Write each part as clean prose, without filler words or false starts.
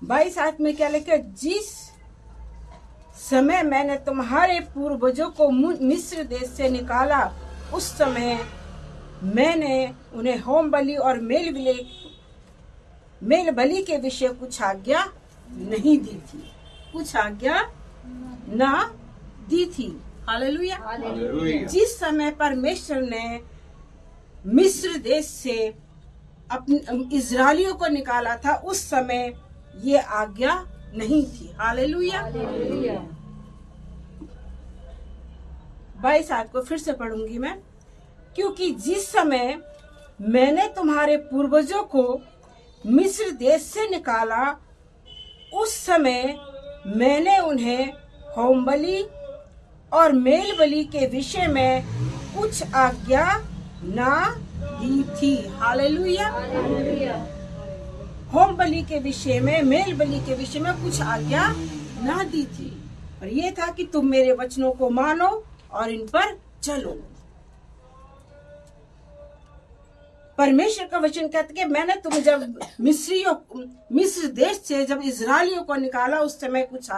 22 में क्या लिखा, जिस समय मैंने तुम्हारे पूर्वजों को मिस्र देश से निकाला, उस समय मैंने उन्हें होम बलि और मेल बलि के विषय कुछ आज्ञा नहीं दी थी, कुछ आज्ञा ना दी थी। हालेलुया। जिस समय परमेश्वर ने मिस्र देश से अपने इजरायलियों को निकाला था, उस समय ये आज्ञा नहीं थी। हालेलुया। 22 को फिर से पढ़ूंगी मैं। क्योंकि जिस समय मैंने तुम्हारे पूर्वजों को मिस्र देश से निकाला, उस समय मैंने उन्हें होम बलि और मेल बलि के विषय में कुछ आज्ञा ना दी थी। हालेलुया। होम बलि के विषय में, मेल बलि के विषय में कुछ आज्ञा ना दी थी, और ये था कि तुम मेरे वचनों को मानो और इन पर चलो। परमेश्वर का वचन कहता है कि मैंने तुम जब मिस्र देश से जब इजरायलियों को निकाला, उस समय कुछ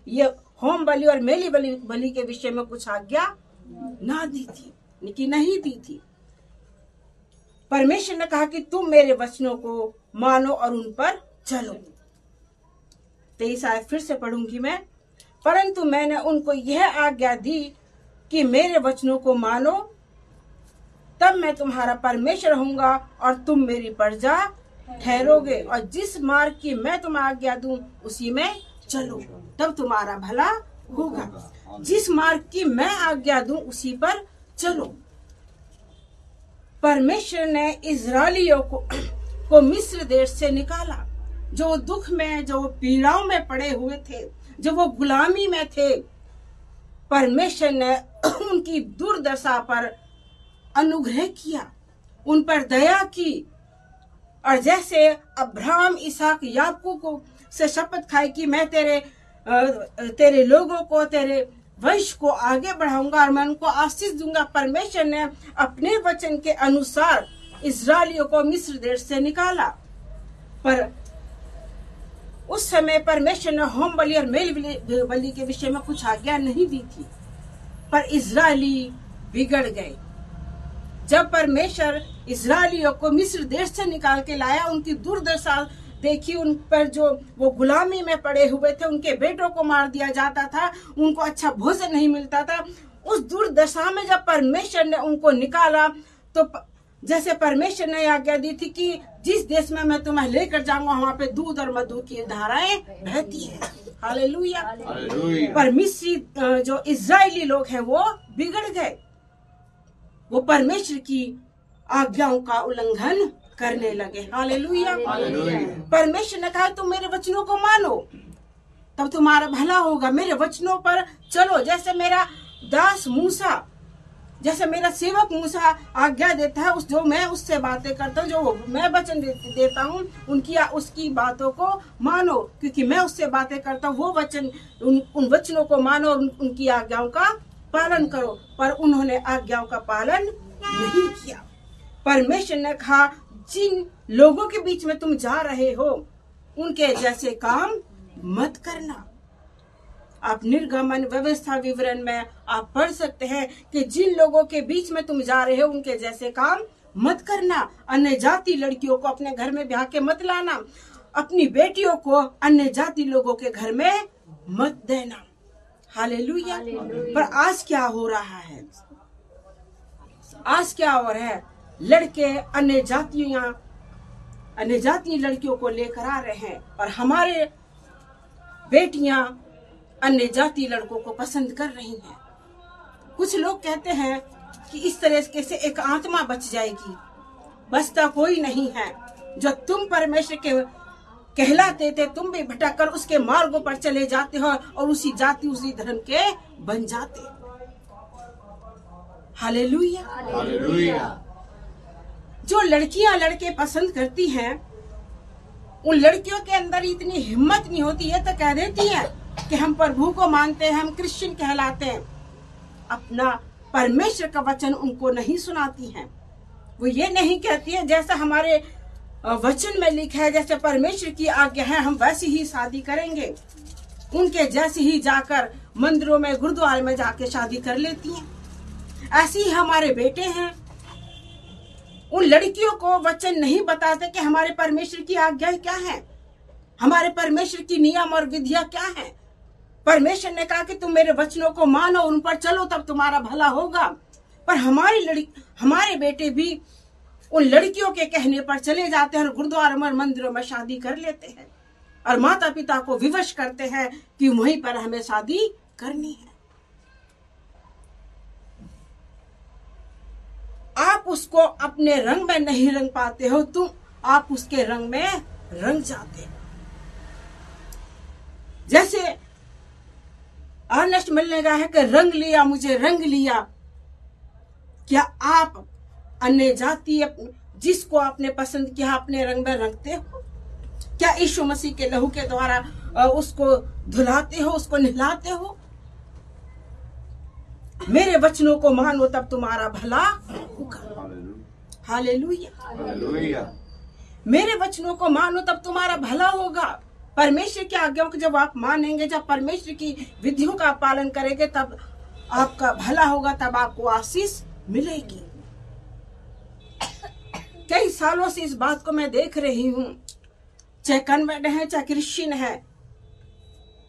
ये होम बलि और मेली बलि के विषय में कुछ आज्ञा ना दी थी, लेकिन नहीं दी थी। परमेश्वर ने कहा कि तुम मेरे वचनों को मानो और उन पर चलो। 23 आयत फिर से पढ़ूंगी मैं। परंतु मैंने उनको यह आज्ञा दी कि मेरे वचनों को मानो, तब मैं तुम्हारा परमेश्वर होऊंगा और तुम मेरी प्रजा ठहरोगे, और जिस मार्ग की मैं तुम्हें आज्ञा दूं उसी में चलो, तब तुम्हारा भला होगा। जिस मार्ग की मैं आज्ञा दूं उसी पर चलो। परमेश्वर ने इजरायलियों को मिस्र देश से निकाला, जो दुख में, जो पीड़ाओं में पड़े हुए थे, जो वो गुलामी में थे। परमेश्वर ने उनकी दुर्दशा पर अनुग्रह किया, उन पर दया की, और जैसे अब्राहम, इसहाक, याकूब को से शपथ खाई कि मैं तेरे लोगों को, तेरे वंश को आगे बढ़ाऊंगा और मैं उनको आशीष दूंगा। परमेश्वर ने अपने वचन के अनुसार इजरायलियों को मिस्र देश से निकाला, पर उस समय परमेश्वर ने होम बलि और मेल बलि के विषय में कुछ आज्ञा नहीं दी थी, पर इजरायली बिगड़ गए। जब परमेश्वर इजरायलियों को मिस्र देश से निकाल के लाया, उनकी दुर्दशा देखी, उन पर जो वो गुलामी में पड़े हुए थे, उनके बेटों को मार दिया जाता था, उनको अच्छा भोजन नहीं मिलता था। उस दुर्दशा में जब परमेश्वर ने उनको निकाला, तो जैसे परमेश्वर ने आज्ञा दी थी कि जिस देश में मैं तुम्हें लेकर जाऊंगा वहां पे दूध और मधु की धाराएं बहती है। हालेलुया। पर मिस्री जो इजरायली लोग हैं वो बिगड़ गए, वो परमेश्वर की आज्ञाओं का उल्लंघन करने लगे। हालेलुया। परमेश्वर ने कहा तुम मेरे वचनों को मानो, तब तुम्हारा भला होगा। मेरे वचनों पर चलो, जैसे मेरा दास मूसा, जैसे मेरा सेवक मूसा आज्ञा देता है, जो मैं उससे बातें करता हूँ, जो मैं वचन देता हूँ, उसकी बातों को मानो, क्योंकि मैं उससे बातें करता हूँ। वो वचन, उन वचनों को मानो और उनकी आज्ञाओं का पालन करो। पर उन्होंने आज्ञाओं का पालन नहीं किया। परमेश्वर ने कहा जिन लोगों के बीच में तुम जा रहे हो उनके जैसे काम मत करना। आप निर्गमन व्यवस्था विवरण में आप पढ़ सकते हैं कि जिन लोगों के बीच में तुम जा रहे हो उनके जैसे काम मत करना। अन्य जाति लड़कियों को अपने घर में ब्याह के मत लाना। अपनी बेटियों को अन्य जाति लोगों के घर में मत देना। हालेलुया। पर आज क्या हो रहा है? आज क्या हो रहा है? लड़के अन्य जातीय लड़कियों को लेकर आ रहे हैं और हमारे बेटियां अन्य जाति लड़कों को पसंद कर रही हैं। कुछ लोग कहते हैं कि इस तरह से एक आत्मा बच जाएगी। बचता कोई नहीं है। जो तुम परमेश्वर के कहलाते थे, तुम भी भटक कर उसके मार्गों पर चले जाते हो और उसी जाति उसी धर्म के बन जाते। हालेलुया। हालेलुया। जो लड़कियां लड़के पसंद करती हैं, उन लड़कियों के अंदर इतनी हिम्मत नहीं होती। ये तो कह देती है कि हम प्रभु को मानते हैं, हम क्रिश्चियन कहलाते हैं। अपना परमेश्वर का वचन उनको नहीं सुनाती हैं। वो ये नहीं कहती है जैसा हमारे वचन में लिखा है जैसे परमेश्वर की आज्ञा है हम वैसी ही शादी करेंगे, उनके जैसे ही जाकर मंदिरों में गुरुद्वारे में जाके शादी कर लेती हैं। ऐसे ही हमारे बेटे हैं, उन लड़कियों को वचन नहीं बताते कि हमारे परमेश्वर की आज्ञा क्या है, हमारे परमेश्वर की नियम और विधियां क्या है। परमेश्वर ने कहा कि तुम मेरे वचनों को मानो, उन पर चलो, तब तुम्हारा भला होगा। पर हमारे बेटे भी उन लड़कियों के कहने पर चले जाते हैं और गुरुद्वारों में मंदिरों में शादी कर लेते हैं और माता पिता को विवश करते हैं कि वहीं पर हमें शादी करनी है। आप उसको अपने रंग में नहीं रंग पाते हो, आप उसके रंग में रंग जाते हो। जैसे अर्नेस्ट मिलने का है कि रंग लिया मुझे रंग लिया। क्या आप अन्य जाति जिसको आपने पसंद किया अपने रंग में रंगते हो? क्या यीशु मसीह के लहू के द्वारा उसको धुलाते हो, उसको नहलाते हो? मेरे वचनों को मानो तब तुम्हारा भला होगा। हालेलुया। मेरे वचनों को मानो तब तुम्हारा भला होगा। परमेश्वर की आज्ञाओं को जब आप मानेंगे, जब परमेश्वर की विधियों का पालन करेंगे, तब आपका भला होगा, तब आपको आशीष मिलेगी। कई सालों से इस बात को मैं देख रही हूँ, चाहे कन्वर्ट है चाहे क्रिश्चियन है,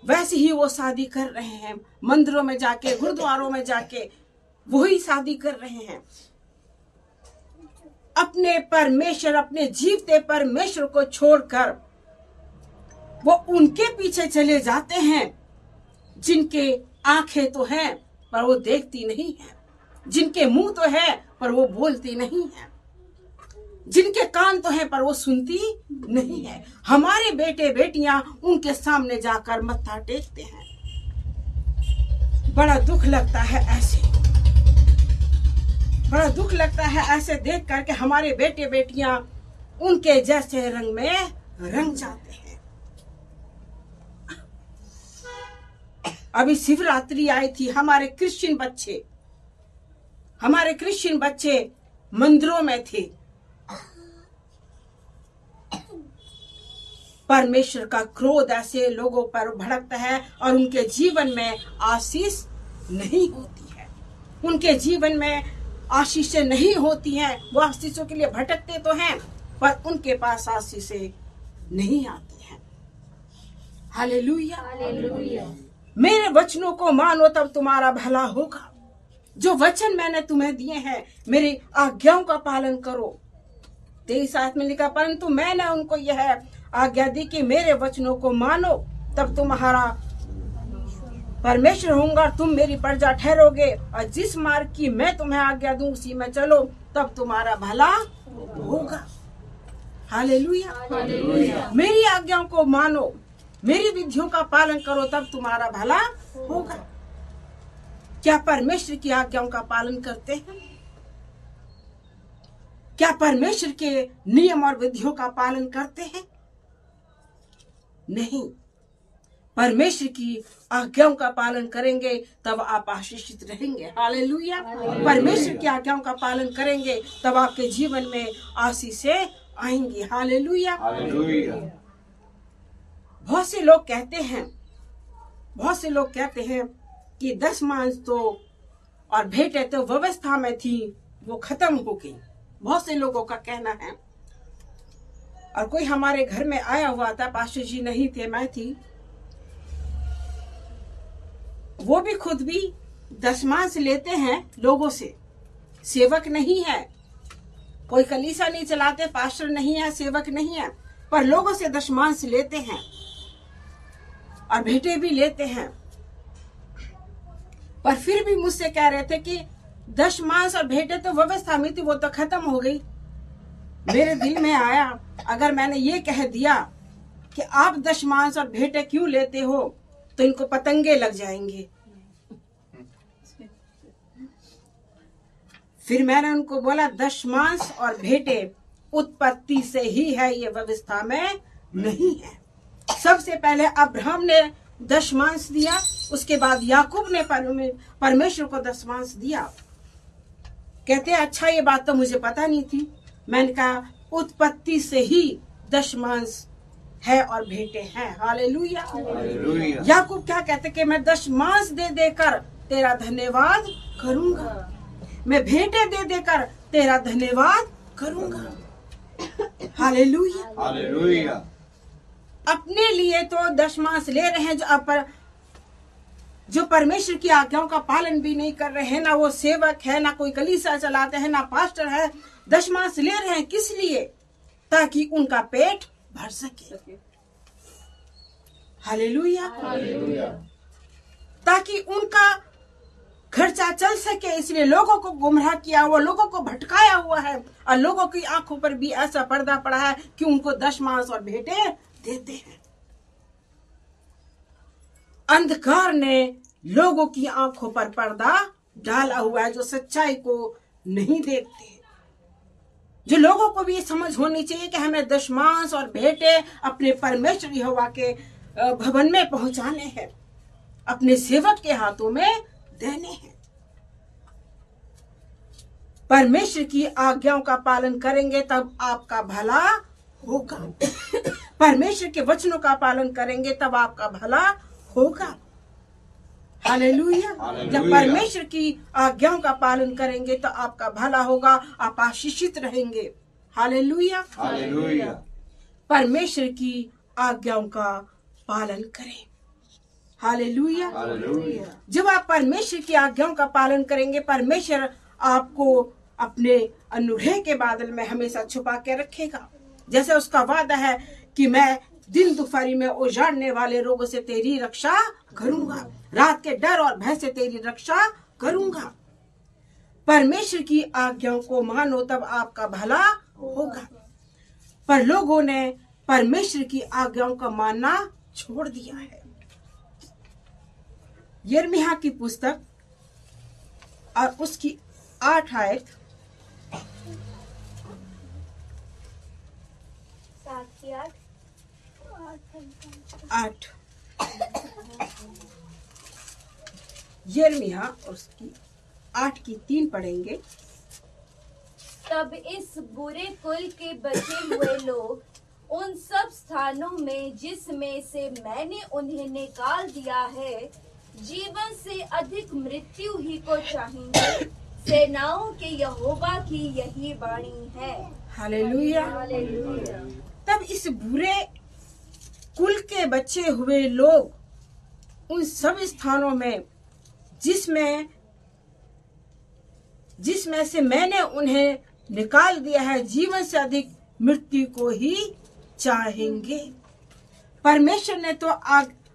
वैसे ही वो शादी कर रहे हैं, मंदिरों में जाके गुरुद्वारों में जाके वही शादी कर रहे हैं। अपने परमेश्वर, अपने जीवते परमेश्वर को छोड़कर वो उनके पीछे चले जाते हैं जिनके आंखें तो हैं पर वो देखती नहीं है, जिनके मुंह तो है पर वो बोलती नहीं है, जिनके कान तो हैं पर वो सुनती नहीं है। हमारे बेटे बेटियां उनके सामने जाकर मत्था टेकते हैं। बड़ा दुख लगता है ऐसे, बड़ा दुख लगता है ऐसे देख करके हमारे बेटे बेटियां उनके जैसे रंग में रंग जाते हैं। अभी शिवरात्रि आई थी, हमारे क्रिश्चियन बच्चे मंदिरों में थे। परमेश्वर का क्रोध ऐसे लोगों पर भड़कता है और उनके जीवन में आशीष नहीं होती है, उनके जीवन में आशीषें नहीं होती हैं। वो आशीषों के लिए भटकते तो हैं पर उनके पास आशीषें नहीं आती हैं। हालेलुया। मेरे वचनों को मानो तब तुम्हारा भला होगा। जो वचन मैंने तुम्हें दिए हैं, मेरी आज्ञाओं का पालन करो। 23 में लिखा, परंतु मैंने उनको यह आज्ञा दी कि मेरे वचनों को मानो तब तुम्हारा परमेश्वर होऊंगा, तुम मेरी प्रजा ठहरोगे, और जिस मार्ग की मैं तुम्हें आज्ञा दूं उसी में चलो, तब तुम्हारा भला होगा। हालेलुया। मेरी आज्ञाओं को मानो, मेरी विधियों का पालन करो, तब तुम्हारा भला होगा। क्या परमेश्वर की आज्ञाओं का पालन करते हैं? क्या परमेश्वर के नियम और विधियों का पालन करते हैं? नहीं। परमेश्वर की आज्ञाओं का पालन करेंगे तब आप आशीषित रहेंगे। हालेलुया। परमेश्वर की आज्ञाओं का पालन करेंगे तब आपके जीवन में आशीषें आएंगी। हालेलुया। बहुत से लोग कहते हैं कि दशमांश तो और भेंटें तो व्यवस्था में थी, वो खत्म हो गई। बहुत से लोगों का कहना है। और कोई हमारे घर में आया हुआ था, पास्टर जी नहीं थे, मैं थी। वो भी खुद भी दशमांश लेते हैं लोगों से, सेवक नहीं है, कोई कलीसिया नहीं चलाते, पास्टर नहीं है, सेवक नहीं है, पर लोगों से दशमांश लेते हैं और भेंटें भी लेते हैं। पर फिर भी मुझसे कह रहे थे कि दशमांश और भेंटें तो व्यवस्था में थी, वो तो खत्म हो गई। मेरे दिल में आया, अगर मैंने ये कह दिया कि आप दशमांश और भेंटें क्यों लेते हो, तो इनको पतंगे लग जाएंगे। फिर मैंने उनको बोला, दशमांश और भेंटें उत्पत्ति से ही है, ये व्यवस्था में नहीं है। सबसे पहले अब्राहम ने दशमांश दिया, उसके बाद याकूब ने परमेश्वर को दशमांश दिया। कहते अच्छा, ये बात तो मुझे पता नहीं थी। मैंने कहा उत्पत्ति से ही दशमांश है और भेंटे हैं। हालेलुया। याकूब क्या कहते कि मैं दशमांश दे देकर तेरा धन्यवाद करूंगा, मैं भेंटे दे देकर तेरा धन्यवाद करूंगा। हालेलुया। अपने लिए तो दशमांश ले रहे हैं, जो परमेश्वर की आज्ञाओं का पालन भी नहीं कर रहे हैं, ना वो सेवक है, ना कोई कलीसिया चलाते हैं, ना पास्टर है। दशमांश ले रहे हैं किस लिए? ताकि उनका पेट भर सके। हालेलुया। ताकि उनका खर्चा चल सके। इसलिए लोगों को गुमराह किया हुआ, लोगों को भटकाया हुआ है, और लोगों की आंखों पर भी ऐसा पर्दा पड़ा है कि उनको दशमांश और भेंटे देते हैं। अंधकार ने लोगों की आंखों पर पर्दा डाला हुआ है, जो सच्चाई को नहीं देखते। जो लोगों को भी ये समझ होनी चाहिए कि हमें दशमांश और भेंटे अपने परमेश्वर यहोवा के भवन में पहुंचाने हैं, अपने सेवक के हाथों में देने हैं। परमेश्वर की आज्ञाओं का पालन करेंगे तब आपका भला होगा। परमेश्वर के वचनों का पालन करेंगे तब आपका भला होगा। हालेलुया। जब परमेश्वर की आज्ञाओं का पालन करेंगे तो आपका भला होगा, आप आशीषित रहेंगे। हालेलुया। परमेश्वर की आज्ञाओं का पालन करें। हालेलुया। जब आप परमेश्वर की आज्ञाओं का पालन करेंगे, परमेश्वर आपको अपने अनुग्रह के बादल में हमेशा छुपा के रखेगा। जैसे उसका वादा है कि मैं दिन दोपहरी में उजाड़ने वाले रोगों से तेरी रक्षा करूंगा, रात के डर और भय से तेरी रक्षा करूंगा। परमेश्वर की आज्ञाओं को मानो तब आपका भला होगा। पर लोगों ने परमेश्वर की आज्ञाओं का मानना छोड़ दिया है। यिर्मयाह की पुस्तक और उसकी 8 आयत 8 यिर्मयाह उसकी 8 की 3 पढ़ेंगे। तब इस बुरे कुल के बचे हुए लोग उन सब स्थानों में जिसमें से मैंने उन्हें निकाल दिया है, जीवन से अधिक मृत्यु ही को चाहेंगे। सेनाओं के यहोवा की यही वाणी है। हालेलुया। तब इस बुरे कुल के बचे हुए लोग उन सब स्थानों में जिसमें से मैंने उन्हें निकाल दिया है, जीवन से अधिक मृत्यु को ही चाहेंगे। परमेश्वर ने तो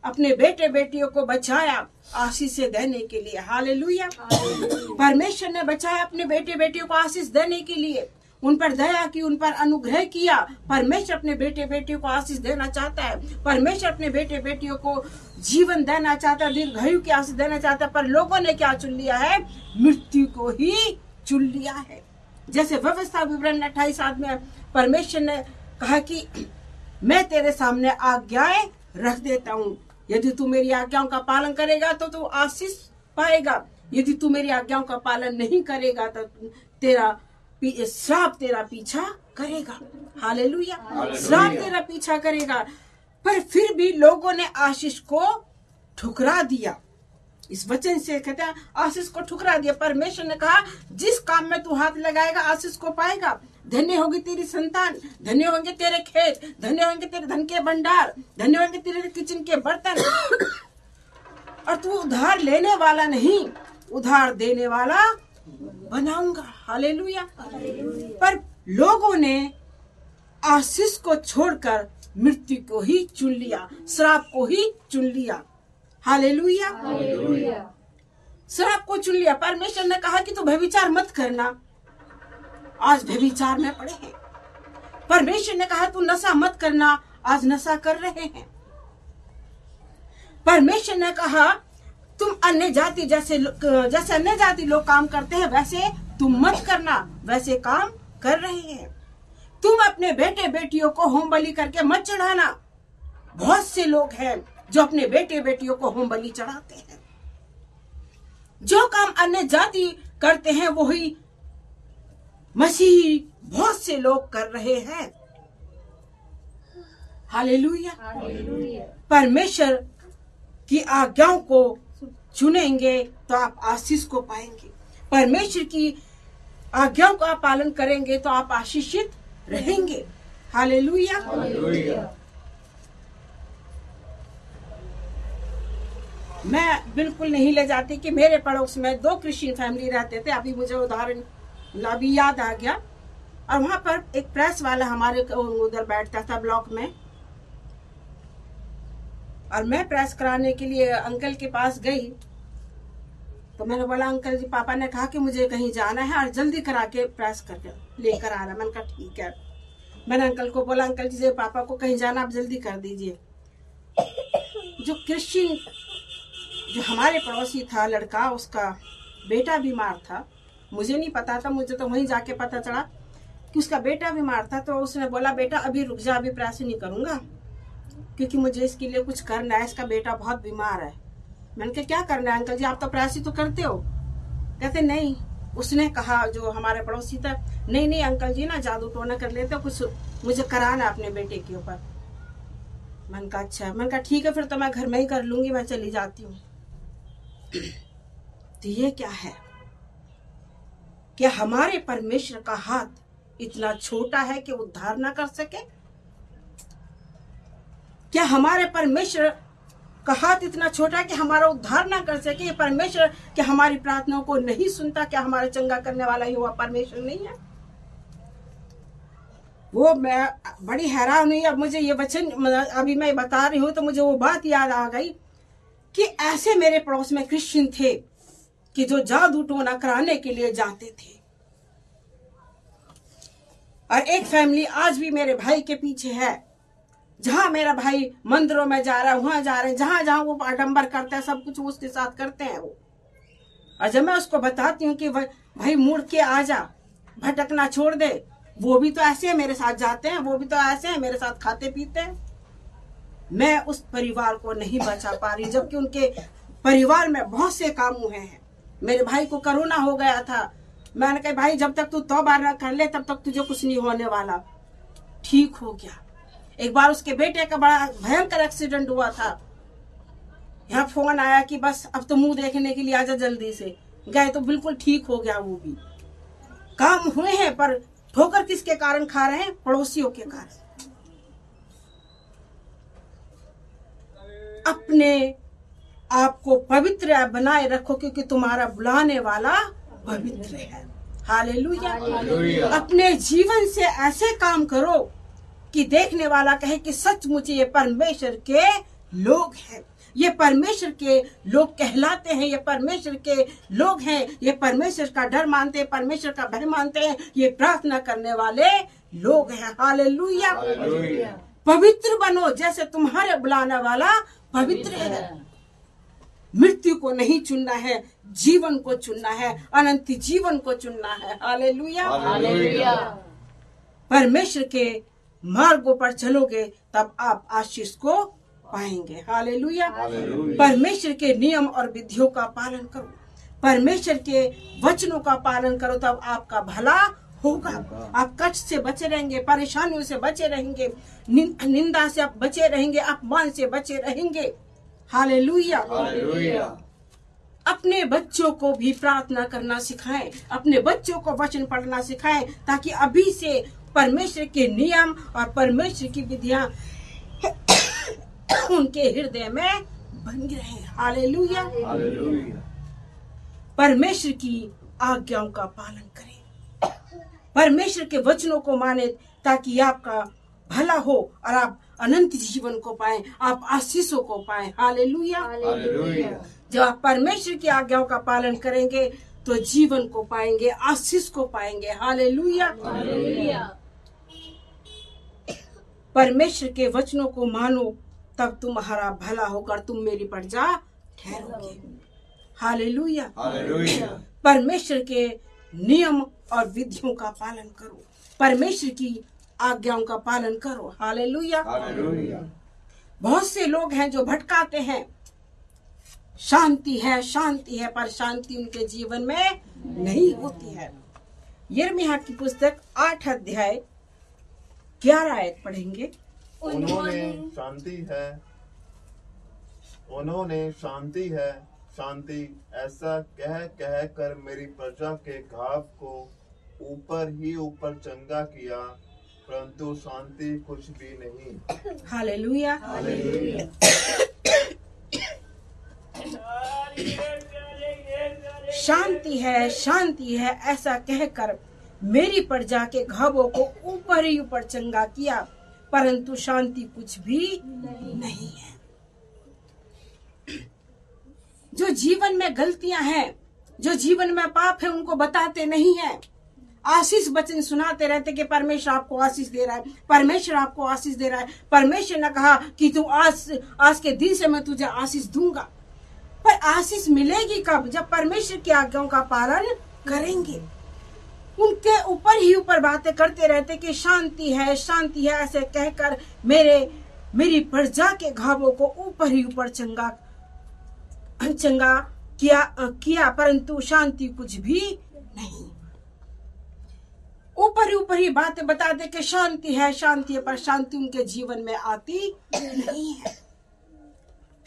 अपने बेटे बेटियों को बचाया आशीष देने के लिए। हालेलुया। परमेश्वर ने बचाया अपने बेटे बेटियों को आशीष देने के लिए, उन पर दया की, उन पर अनुग्रह किया। परमेश्वर अपने बेटे बेटियों को आशीष देना चाहता है। परमेश्वर अपने बेटे बेटियों को जीवन देना चाहता है, दीर्घायु की आशीष देना चाहता है। पर लोगों ने क्या चुन लिया है? मृत्यु को ही चुन लिया है। जैसे व्यवस्था विवरण 28 में परमेश्वर ने कहा कि मैं तेरे सामने आज्ञाएं रख देता हूँ, यदि तू मेरी आज्ञाओं का पालन करेगा तो तू आशीष पाएगा, यदि तू मेरी आज्ञाओं का पालन नहीं करेगा तो तेरा श्राप तेरा पीछा करेगा। हालेलुया। श्राप तेरा पीछा करेगा। पर फिर भी लोगों ने आशीष को ठुकरा दिया। इस वचन से कहते हैं आशीष को ठुकरा दिया। परमेश्वर ने कहा जिस काम में तू हाथ लगाएगा आशीष को पाएगा। धन्य होगी तेरी संतान, धन्य होंगे तेरे खेत, धन्य होंगे तेरे धन के भंडार, धन्य होंगे तेरे किचन के बर्तन। और तू उधार लेने वाला नहीं, उधार देने वाला बनाऊंगा। हालेलुया। पर लोगों ने आशीष को छोड़कर मृत्यु को ही चुन लिया, श्राप को ही चुन लिया। हालेलुया। श्राप को चुन लिया। परमेश्वर ने कहा कि तू व्यभिचार मत करना, आज व्यभिचार में पड़े हैं। परमेश्वर ने कहा तू नशा मत करना, आज नशा कर रहे हैं। परमेश्वर ने कहा तुम अन्य जाति जैसे अन्य जाति लोग काम करते हैं वैसे तुम मत करना, वैसे काम कर रहे हैं। तुम अपने बेटे बेटियों को होम बलि करके मत चढ़ाना। बहुत से लोग हैं जो अपने बेटे बेटियों को होम बलि चढ़ाते हैं। जो काम अन्य जाति करते हैं वही मसीही बहुत से लोग कर रहे हैं। हालेलुया। परमेश्वर की आज्ञाओं को चुनेंगे तो आप आशीष को पाएंगे। परमेश्वर की आज्ञाओं का पालन करेंगे तो आप आशीषित रहेंगे। हालेलुया। मैं बिल्कुल नहीं ले जाती कि मेरे पड़ोस में 2 क्रिश्चियन फैमिली रहते थे। अभी मुझे उदाहरण अभी याद आ गया। और वहां पर एक प्रेस वाला हमारे उधर बैठता था ब्लॉक में, और मैं प्रेस कराने के लिए अंकल के पास गई तो मैंने बोला, अंकल जी पापा ने कहा कि मुझे कहीं जाना है और जल्दी करा के प्रेस करके लेकर आ रहा। मैंने कहा ठीक है। मैंने अंकल को बोला, अंकल जी पापा को कहीं जाना, आप जल्दी कर दीजिए। जो क्रिश्चियन जो हमारे पड़ोसी था लड़का, उसका बेटा बीमार था। मुझे नहीं पता था, मुझे तो वहीं जाके पता चला कि उसका बेटा बीमार था। तो उसने बोला, बेटा अभी रुक जा, अभी प्रेस नहीं करूंगा क्योंकि मुझे इसके लिए कुछ करना है, इसका बेटा बहुत बीमार है। मैंने कहा क्या करना है अंकल जी, आप तो प्रेस ही तो करते हो। कहते नहीं, उसने कहा जो हमारे पड़ोसी था, नहीं नहीं अंकल जी ना जादू टोना कर लेते, कुछ मुझे कराना अपने बेटे के ऊपर। मैंने कहा अच्छा। मैंने कहा ठीक है, फिर तो मैं घर में ही कर लूंगी, मैं चली जाती हूँ। तो ये क्या है? क्या हमारे परमेश्वर का हाथ इतना छोटा है कि उद्धार ना कर सके? क्या हमारे परमेश्वर का हाथ इतना छोटा है कि हमारा उद्धार ना कर सके? ये परमेश्वर क्या हमारी प्रार्थनाओं को नहीं सुनता? क्या हमारा चंगा करने वाला ही हुआ परमेश्वर नहीं है? वो मैं बड़ी हैरान हुई। अब मुझे ये वचन अभी मैं बता रही हूँ तो मुझे वो बात याद आ गई कि ऐसे मेरे पड़ोस में क्रिश्चियन थे कि जो जादू टोना कराने के लिए जाते थे। और एक फैमिली आज भी मेरे भाई के पीछे है। जहां मेरा भाई मंदिरों में जा रहा है, वहां जा रहे हैं, जहां जहां वो आडंबर करता है, सब कुछ उसके साथ करते हैं वो। और जब मैं उसको बताती हूँ कि भाई मुड़ के आ जा, भटकना छोड़ दे, वो भी तो ऐसे मेरे साथ जाते हैं, वो भी तो ऐसे हैं मेरे साथ खाते पीते हैं। मैं उस परिवार को नहीं बचा पा रही, जबकि उनके परिवार में बहुत से काम हुए हैं। मेरे भाई को कोरोना हो गया था। मैंने कहा भाई जब तक तू तौबा न कर ले तब तक तुझे कुछ नहीं होने वाला। ठीक हो गया। एक बार उसके बेटे का बड़ा भयंकर एक्सीडेंट हुआ था। यहाँ फोन आया कि बस अब तो मुंह देखने के लिए आजा जल्दी से। गए तो बिल्कुल ठीक हो गया। वो भी काम हुए हैं, पर ठोकर किसके कारण खा रहे हैं? पड़ोसियों के कारण। अपने आप को पवित्र बनाए रखो क्योंकि तुम्हारा बुलाने वाला पवित्र है। हालेलुया। अपने जीवन से ऐसे काम करो कि देखने वाला कहे कि सचमुच ये परमेश्वर के लोग हैं, ये परमेश्वर के लोग कहलाते हैं, ये परमेश्वर के लोग हैं, ये परमेश्वर का डर मानते हैं, परमेश्वर का भय मानते हैं, ये प्रार्थना करने वाले लोग हैं। हालेलुया। पवित्र बनो जैसे तुम्हारे बुलाने वाला पवित्र है। मृत्यु को नहीं चुनना है, जीवन को चुनना है, अनंत जीवन को चुनना है। हालेलुया। परमेश्वर के मार्गों पर चलोगे तब आप आशीष को पाएंगे। हालेलुया। परमेश्वर के नियम और विधियों का पालन करो, परमेश्वर के वचनों का पालन करो, तब आपका भला होगा। आप कष्ट से बचे रहेंगे, परेशानियों से बचे रहेंगे, निंदा से आप बचे रहेंगे, अपमान से बचे रहेंगे। हालेलुया। अपने बच्चों को भी प्रार्थना करना सिखाएं, अपने बच्चों को वचन पढ़ना सिखाएं, ताकि अभी से परमेश्वर के नियम और परमेश्वर की विधियां उनके हृदय में बनी रहे। हालेलुया। परमेश्वर की आज्ञाओं का पालन करें, परमेश्वर के वचनों को माने, ताकि आपका भला हो और आप अनंत जीवन को पाएं, आप आशीषों को पाएं। हालेलुया। जब आप परमेश्वर की आज्ञाओं का पालन करेंगे तो जीवन को पाएंगे, आशीष को पाएंगे। हालेलुया। परमेश्वर के वचनों को मानो तब तुम्हारा भला होगा, तुम मेरी प्रजा ठहरोगे। हालेलुया। परमेश्वर के नियम और विधियों का पालन करो, परमेश्वर की आज्ञाओं का पालन करो। हालेलुया। बहुत से लोग हैं जो भटकाते हैं, शांति है शांति है, पर शांति उनके जीवन में नहीं होती है। यिर्मयाह की पुस्तक 8 अध्याय 11 आयत पढ़ेंगे। उन्होंने शांति ऐसा कह कर मेरी प्रजा के घाव को ऊपर ही ऊपर चंगा किया, परंतु शांति कुछ भी नहीं। हालेलुया। शांति है ऐसा कहकर मेरी प्रजा के घावों को ऊपर ही ऊपर चंगा किया, परंतु शांति कुछ भी नहीं है। जो जीवन में गलतियां हैं, जो जीवन में पाप है, उनको बताते नहीं है। आशीष वचन सुनाते रहते कि परमेश्वर आपको आशीष दे रहा है, परमेश्वर आपको आशीष दे रहा है। परमेश्वर ने कहा कि तू आज के दिन से मैं तुझे आशीष दूंगा। पर आशीष मिलेगी कब? जब परमेश्वर की आज्ञाओं का पालन करेंगे। उनके ऊपर ही ऊपर बातें करते रहते कि शांति है ऐसे कहकर मेरी प्रजा के घावों को ऊपर ही ऊपर चंगा किया, परंतु शांति कुछ भी नहीं। ऊपर ही बातें बता दे कि शांति है, पर शांति उनके जीवन में आती नहीं है।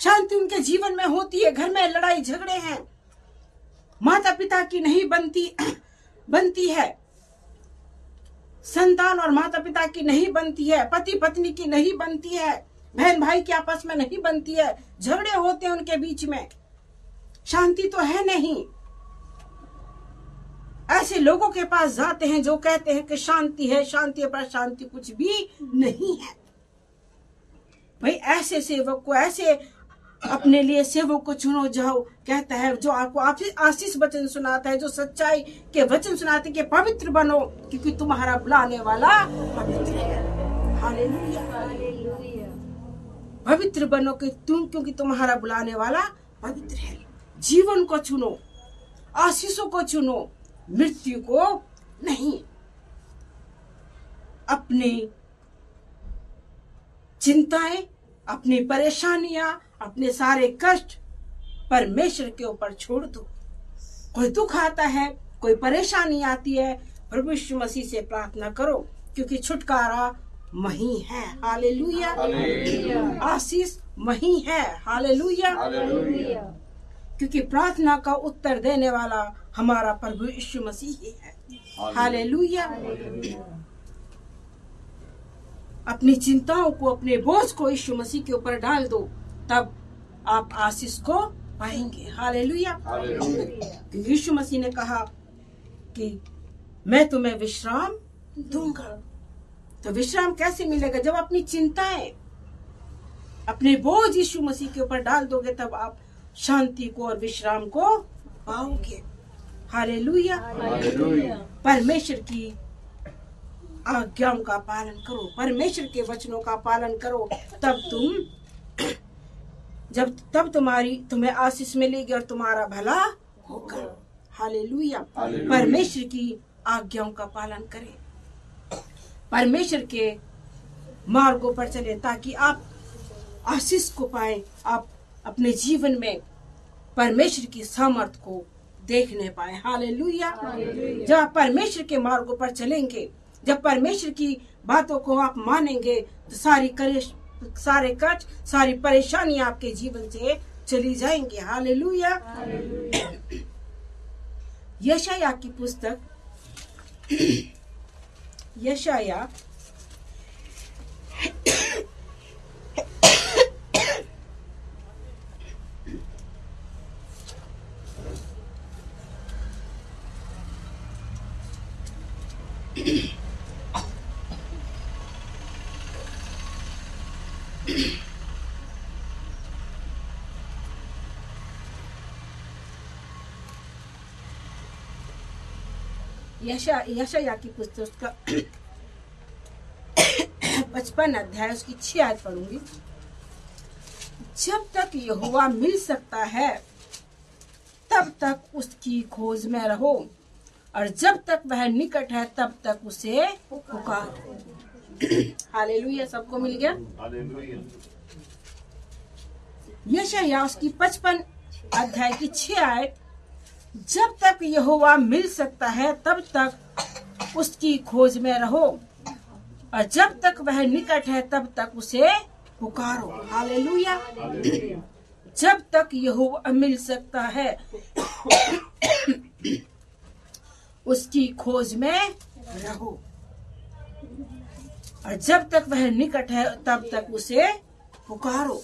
शांति उनके जीवन में होती है, घर में लड़ाई झगड़े हैं, माता पिता की नहीं बनती है, संतान और माता पिता की नहीं बनती है, पति पत्नी की नहीं बनती है, बहन भाई के आपस में नहीं बनती है, झगड़े होते हैं उनके बीच में, शांति तो है नहीं। ऐसे लोगों के पास जाते हैं जो कहते हैं कि शांति है, पर शांति कुछ भी नहीं है। भाई ऐसे सेवक को, ऐसे अपने लिए सेवक को चुनो, जाओ कहता है जो आपको आशीष वचन सुनाता है, जो सच्चाई के वचन सुनाते कि पवित्र बनो क्योंकि तुम्हारा बुलाने वाला पवित्र है। हालेलुया। पवित्र बनो क्योंकि तुम्हारा बुलाने वाला पवित्र है। जीवन को चुनो, आशीषों को चुनो, मृत्यु को नहीं। अपनी चिंताएं, अपनी परेशानियां, अपने सारे कष्ट परमेश्वर के ऊपर छोड़ दो। कोई दुख आता है, कोई परेशानी आती है, प्रभु यीशु मसीह से प्रार्थना करो क्योंकि छुटकारा वही है। हालेलुया। आशीष वही है। हालेलुया। क्योंकि प्रार्थना का उत्तर देने वाला हमारा प्रभु यीशु मसीह ही है। हालेलुया। अपनी चिंताओं को, अपने बोझ को यीशु मसीह के ऊपर डाल दो, तब आप आशीष को पाएंगे। हालेलुया। क्योंकि यीशु मसीह ने कहा कि मैं तुम्हें विश्राम दूंगा। तो विश्राम कैसे मिलेगा? जब अपनी चिंताएं, अपने बोझ यीशु मसीह के ऊपर डाल दोगे, तब आप शांति को और विश्राम को पाओगे। हालेलुया। परमेश्वर की आज्ञाओं का पालन करो, परमेश्वर के वचनों का पालन करो, तब तुम्हें आशीष मिलेगी और तुम्हारा भला होगा। हालेलुया। परमेश्वर की आज्ञाओं का पालन करें, परमेश्वर के मार्गों पर चले ताकि आप आशीष को पाएं, आप अपने जीवन में परमेश्वर की सामर्थ को देखने पाए। हालेलुया। जब आप परमेश्वर के मार्गों पर चलेंगे, जब परमेश्वर की बातों को आप मानेंगे, तो सारे कष्ट, सारी परेशानी आपके जीवन से चली जाएंगे। हालेलुया। यशायाह की पुस्तक यशायाह यशायाह की पुस्तक का 55 अध्याय उसकी 6 आयत पढ़ूंगी। जब तक यहोवा मिल सकता है तब तक उसकी खोज में रहो, और जब तक वह निकट है तब तक उसे पुकारो। हालेलुया। सबको मिल गया। यशायाह उसकी 55 अध्याय की 6 आयत, जब तक यहोवा मिल सकता है तब तक उसकी खोज में रहो, और जब तक वह निकट है तब तक उसे पुकारो। हालेलुया। जब तक यहोवा मिल सकता है उसकी खोज में रहो, और जब तक वह निकट है तब तक उसे पुकारो।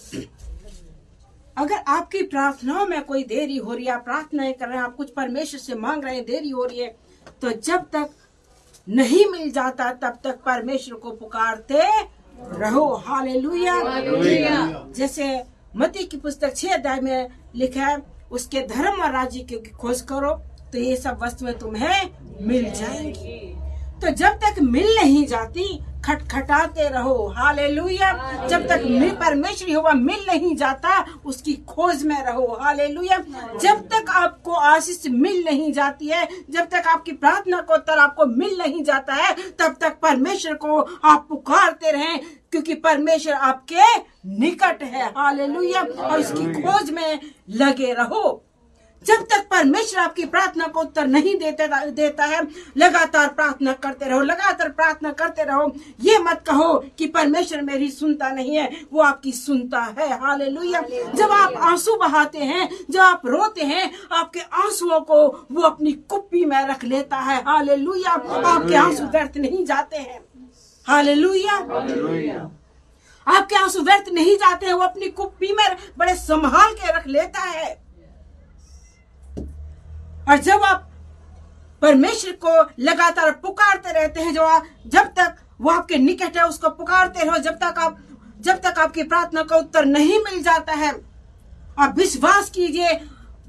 अगर आपकी प्रार्थनाओं में कोई देरी हो रही है, आप प्रार्थनाएं कर रहे हैं, आप कुछ परमेश्वर से मांग रहे हैं, देरी हो रही है, तो जब तक नहीं मिल जाता तब तक परमेश्वर को पुकारते रहो। हालेलुया। जैसे मत्ती की पुस्तक 6 अध्याय में लिखा है, उसके धर्म और राज्य की खोज करो तो ये सब वस्तुएं तुम्हें मिल जाएंगी। तो जब तक मिल नहीं जाती खटखटाते रहो। हालेलुया। जब तक परमेश्वर यहोवा मिल नहीं जाता उसकी खोज में रहो। हालेलुया। जब तक आपको आशीष मिल नहीं जाती है, जब तक आपकी प्रार्थना को उत्तर आपको मिल नहीं जाता है, तब तक परमेश्वर को आप पुकारते रहें, क्योंकि परमेश्वर आपके निकट है। हालेलुया। और उसकी खोज में लगे रहो। जब तक परमेश्वर आपकी प्रार्थना को उत्तर नहीं देता है, लगातार प्रार्थना करते रहो, लगातार प्रार्थना करते रहो। ये मत कहो कि परमेश्वर मेरी सुनता नहीं है, वो आपकी सुनता है। हालेलुया। जब आप आंसू बहाते हैं, जब आप रोते हैं, आपके आंसुओं को वो अपनी कुप्पी में रख लेता है। हालेलुया। आपके आंसू व्यर्थ नहीं जाते हैं। हालेलुया। आपके आंसू व्यर्थ नहीं जाते हैं, वो अपनी कुप्पी में बड़े संभाल के रख लेता है। और जब आप परमेश्वर को लगातार पुकारते रहते हैं, जब तक वो आपके निकट है उसको पुकारते रहो, जब तक आपकी प्रार्थना का उत्तर नहीं मिल जाता है। आप विश्वास कीजिए,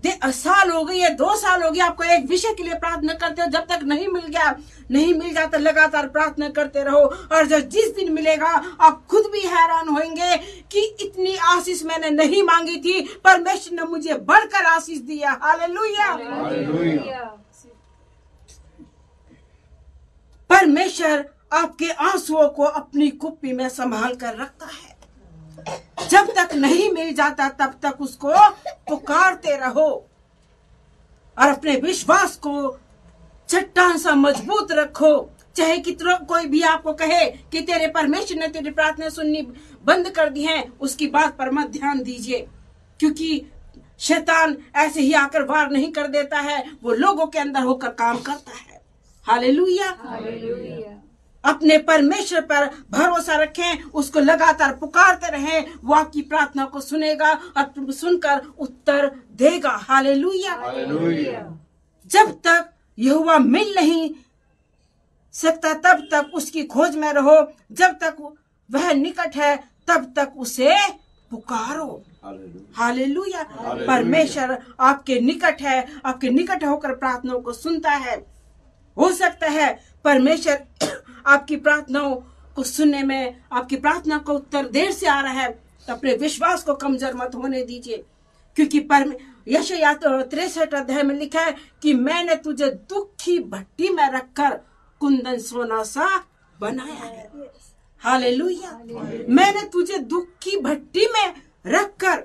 साल हो गई है, 2 साल हो गया, आपको एक विषय के लिए प्रार्थना करते हो, जब तक नहीं मिल जाता, लगातार प्रार्थना करते रहो। और जब जिस दिन मिलेगा आप खुद भी हैरान होंगे कि इतनी आशीष मैंने नहीं मांगी थी, परमेश्वर ने मुझे बढ़कर आशीष दिया। हालेलुया। परमेश्वर आपके आंसुओं को अपनी कुप्पी में संभाल कर रखता है। जब तक नहीं मिल जाता तब तक उसको पुकारते रहो, और अपने विश्वास को चट्टान सा मजबूत रखो। चाहे कितना कोई भी आपको कहे कि तेरे परमेश्वर ने तेरी प्रार्थना सुननी बंद कर दी है, उसकी बात पर मत ध्यान दीजिए, क्योंकि शैतान ऐसे ही आकर वार नहीं कर देता है, वो लोगों के अंदर होकर काम करता है। हालेलुया। अपने परमेश्वर पर भरोसा रखें, उसको लगातार पुकारते रहें, वो आपकी प्रार्थना को सुनेगा और सुनकर उत्तर देगा। हालेलुया। जब तक यहोवा मिल नहीं सकता तब तक उसकी खोज में रहो, जब तक वह निकट है तब तक उसे पुकारो। हालेलुया। परमेश्वर आपके निकट है, आपके निकट होकर प्रार्थनाओं को सुनता है। हो सकता है परमेश्वर आपकी प्रार्थनाओं को सुनने में, आपकी प्रार्थना को उत्तर देर से आ रहा है, तो अपने विश्वास को कमजोर मत होने दीजिए, क्योंकि यशायाह 63 अध्याय में लिखा है कि मैंने तुझे दुख की भट्टी में रखकर कुंदन सोना सा बनाया है। हालेलुया। मैंने तुझे दुख की भट्टी में रखकर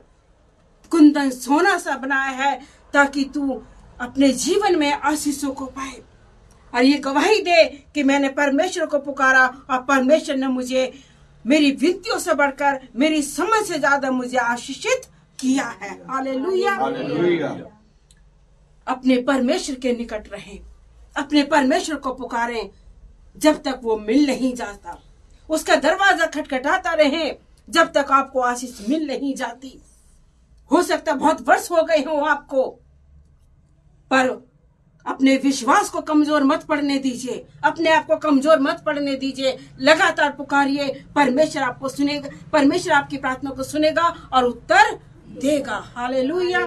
कुंदन सोना सा बनाया है, ताकि तू अपने जीवन में आशीषों को पाए और ये गवाही दे कि मैंने परमेश्वर को पुकारा और परमेश्वर ने मुझे मेरी विनतियों से बढ़कर, मेरी समझ से ज्यादा मुझे आशीषित किया है। हालेलुया। अपने परमेश्वर के निकट रहें, अपने परमेश्वर को पुकारें जब तक वो मिल नहीं जाता, उसका दरवाजा खटखटाता रहे जब तक आपको आशीष मिल नहीं जाती। हो सकता बहुत वर्ष हो गए हो आपको, पर अपने विश्वास को कमजोर मत पड़ने दीजिए, अपने आप को कमजोर मत पड़ने दीजिए। लगातार पुकारिए, परमेश्वर आपको सुनेगा, परमेश्वर आपकी प्रार्थना को सुनेगा और उत्तर देगा। हालेलुया।